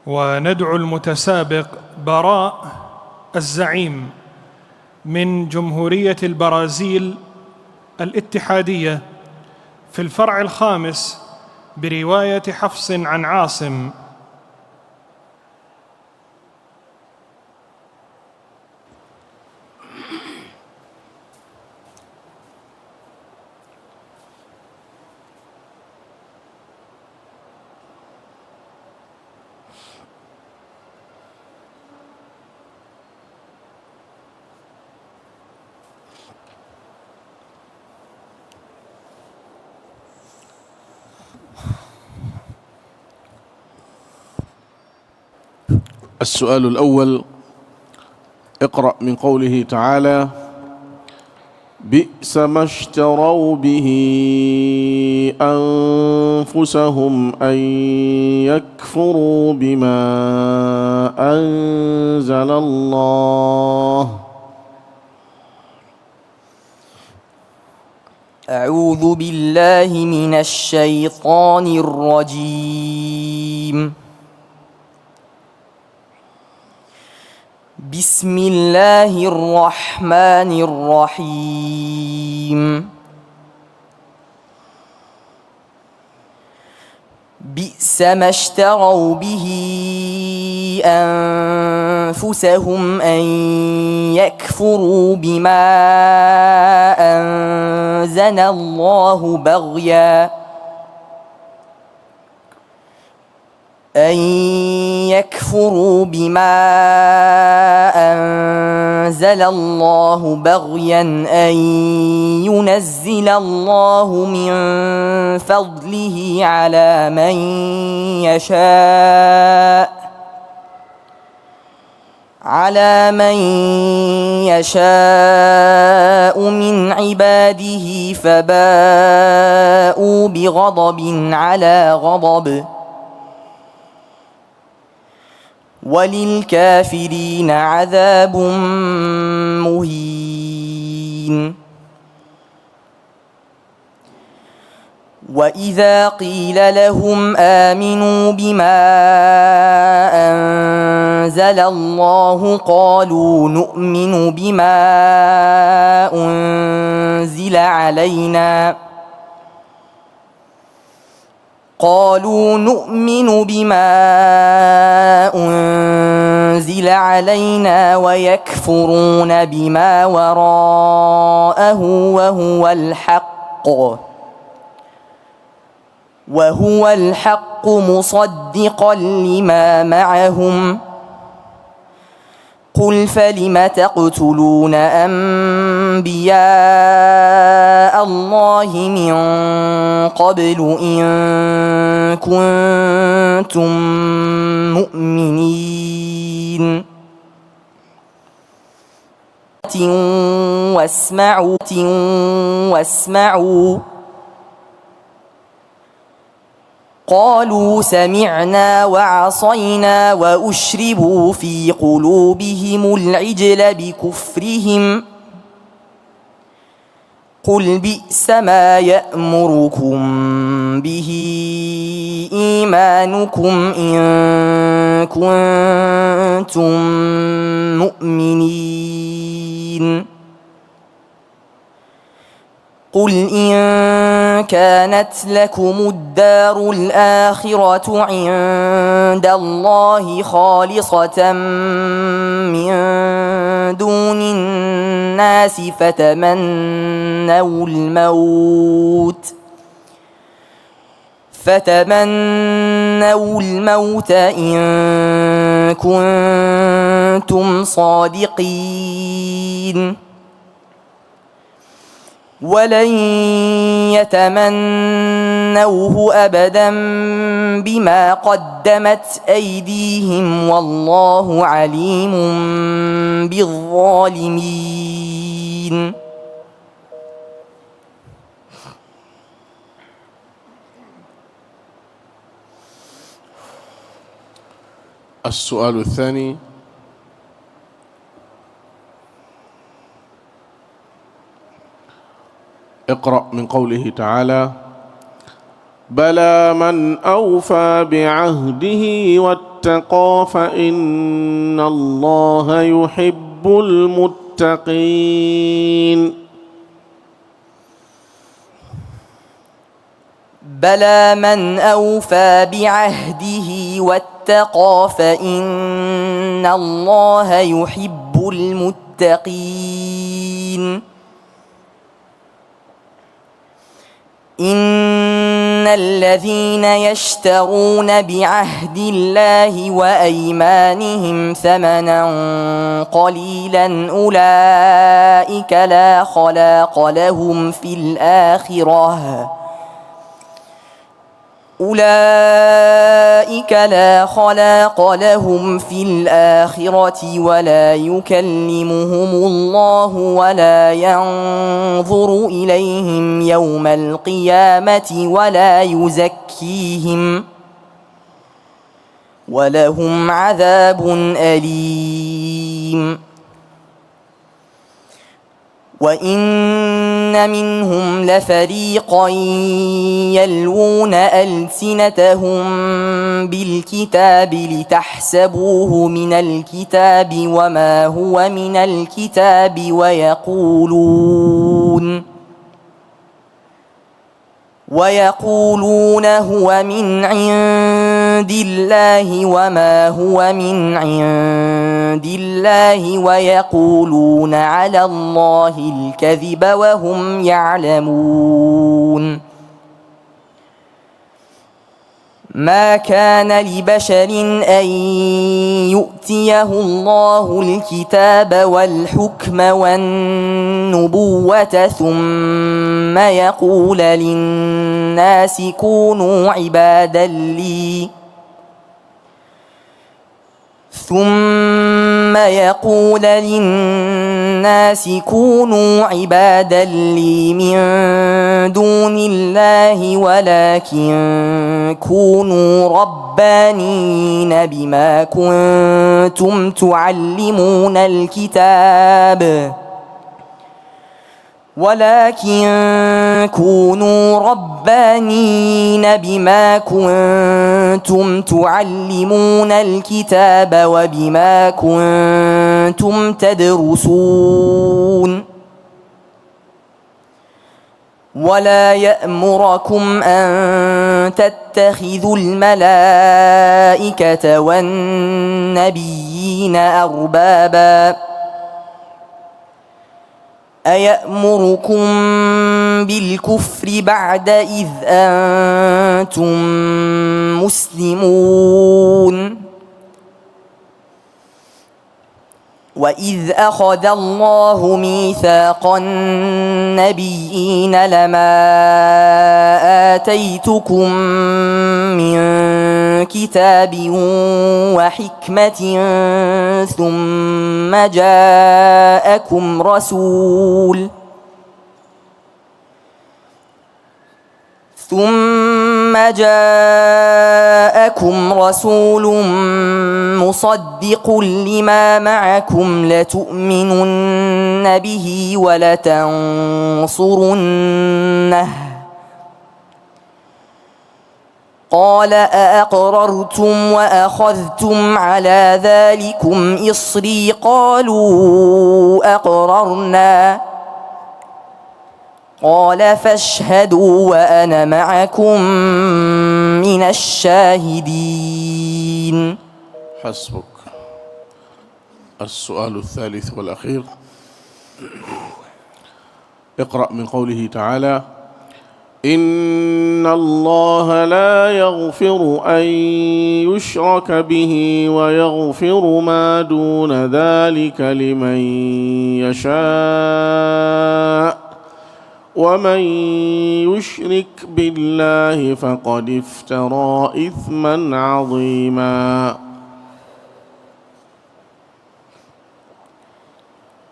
وندعو المتسابق براء الزعيم من جمهورية البرازيل الاتحادية في الفرع الخامس برواية حفص عن عاصم. السؤال الأول: اقرأ من قوله تعالى: بئس ما اشتروا به أنفسهم أن يكفروا بما أنزل الله. أعوذ بالله من الشيطان الرجيم. بسم الله الرحمن الرحيم. بئس ما اشتروا به أنفسهم أن يكفروا بما أنزل الله بغيا أن ينزل الله من فضله على من يشاء من عباده فباءوا بغضب على غضب وللكافرين عذاب مهين. وإذا قيل لهم آمنوا بما أنزل الله قالوا نؤمن بما أنزل علينا ويكفرون بما وراءه وهو الحق مصدقا لما معهم. قل فلم تقتلون أنبياء الله من قبل إن كنتم مؤمنين. واسمعوا قالوا سمعنا وعصينا وأشربوا في قلوبهم العجل بكفرهم. قل بئس ما يأمركم به إيمانكم إن كنتم مؤمنين. قل إن كانت لكم الدار الآخرة عند الله خالصة من دون الناس فتمنوا الموت إن كنتم صادقين. ولن يتمنوه أبدا بما قدمت أيديهم والله عليم بالظالمين. السؤال الثاني: اقرأ من قوله تعالى: بلى من أوفى بعهده واتقى فإن الله يحب المتقين. بلى من أوفى بعهده واتقى فإن الله يحب المتقين. إن الذين يشترون بعهد الله وأيمانهم ثمنا قليلا أولئك لا خلاق لهم في الآخرة ولا يكلمهم الله ولا ينظر إليهم يوم القيامة ولا يزكيهم ولهم عذاب أليم. وإن منهم لفريقا يلوون ألسنتهم بالكتاب لتحسبوه من الكتاب وما هو من الكتاب ويقولون هو من عند الله وما هو من عند الله ويقولون على الله الكذب وهم يعلمون. ما كان لبشر أن يؤتيه الله الكتاب والحكم والنبوة ثم يقول للناس كونوا عبادا لي من دون الله ولكن كونوا ربانين بما كنتم تعلمون الكتاب وبما كنتم تدرسون. ولا يأمركم أن تتخذوا الملائكة والنبيين أربابا أيأمركم بالكفر بعد إذ أنتم مسلمون. وإذ أخذ الله ميثاق النبيين لما آتيتكم من كتاب وحكمة ثم جاءكم رسول مصدق لما معكم لتؤمنن به ولتنصرنه قال أأقررتم وأخذتم على ذلكم إصري قالوا أقررنا قال فاشهدوا وأنا معكم من الشاهدين. حسبك. السؤال الثالث والأخير، اقرأ من قوله تعالى: إن الله لا يغفر أن يشرك به ويغفر ما دون ذلك لمن يشاء ومن يشرك بالله فقد افترى إثما عظيما.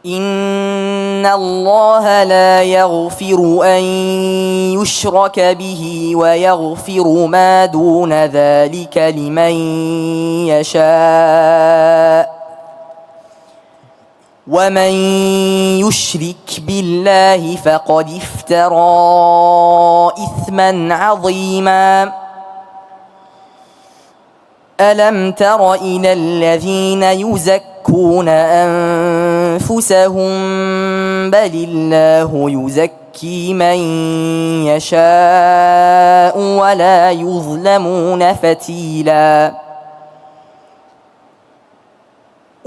إن الله لا يغفر أن يشرك به ويغفر ما دون ذلك لمن يشاء ومن يشرك بالله فقد افترى إثما عظيما ألم تر إلى الذين يزكون أنفسهم بل الله يزكي من يشاء ولا يظلمون فتيلا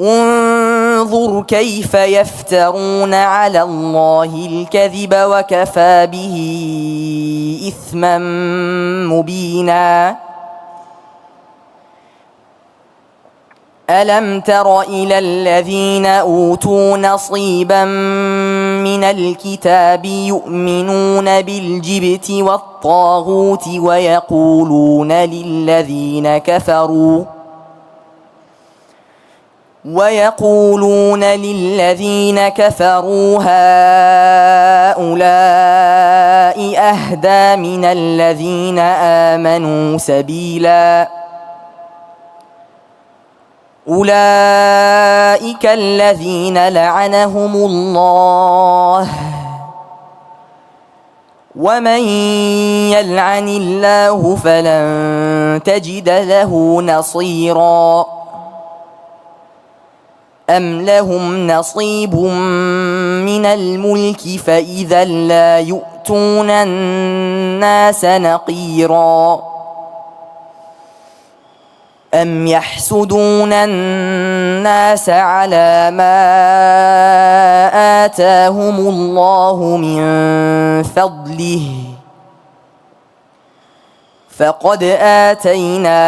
انظر كيف يفترون على الله الكذب وكفى به إثما مبينا ألم تر إلى الذين أوتوا نصيبا من الكتاب يؤمنون بالجبت والطاغوت ويقولون للذين كفروا هؤلاء أهدى من الذين آمنوا سبيلا أولئك الذين لعنهم الله ومن يلعن الله فلن تجد له نصيرا أم لهم نصيب من الملك فإذا لا يؤتون الناس نقيرا أم يحسدون الناس على ما آتاهم الله من فضله فقد آتينا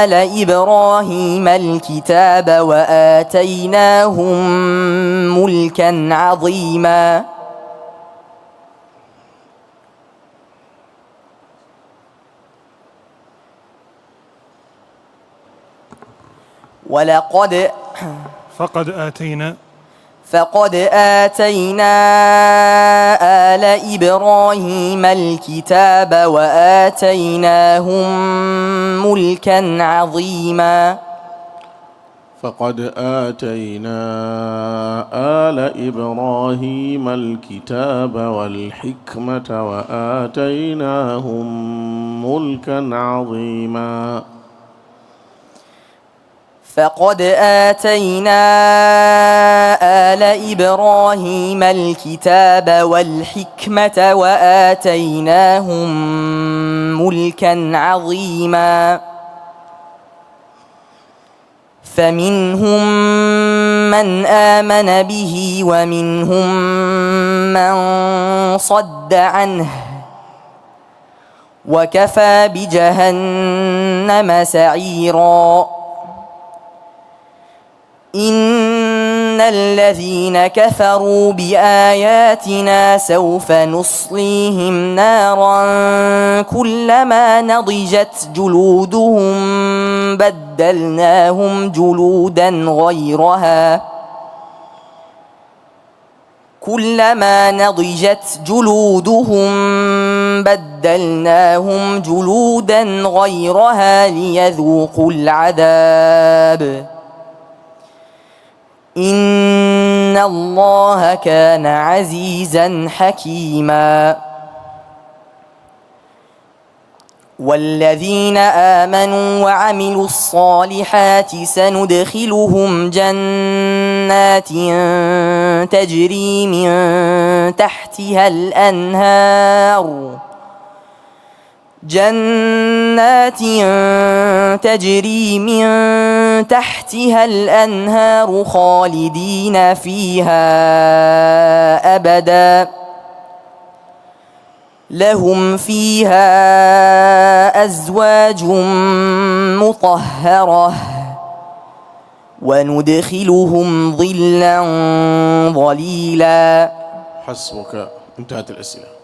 آل إبراهيم الكتاب وآتيناهم ملكا عظيما فقد آتينا آل إبراهيم الكتاب وآتيناهم ملكا عظيما فقد آتينا آل إبراهيم الكتاب والحكمة وآتيناهم ملكا عظيما فقد آتينا آل إبراهيم الكتاب والحكمة وآتيناهم ملكا عظيما فمنهم من آمن به ومنهم من صد عنه وكفى بجهنم سعيرا إن الذين كفروا بآياتنا سوف نصليهم نارا كلما نضجت جلودهم بدلناهم جلودا غيرها ليذوقوا العذاب إن الله كان عزيزا حكيما والذين آمنوا وعملوا الصالحات سندخلهم جنات تجري من تحتها الأنهار خالدين فيها أبدا لهم فيها أزواج مطهرة وندخلهم ظلا ظليلا. حسبك، انتهت الأسئلة.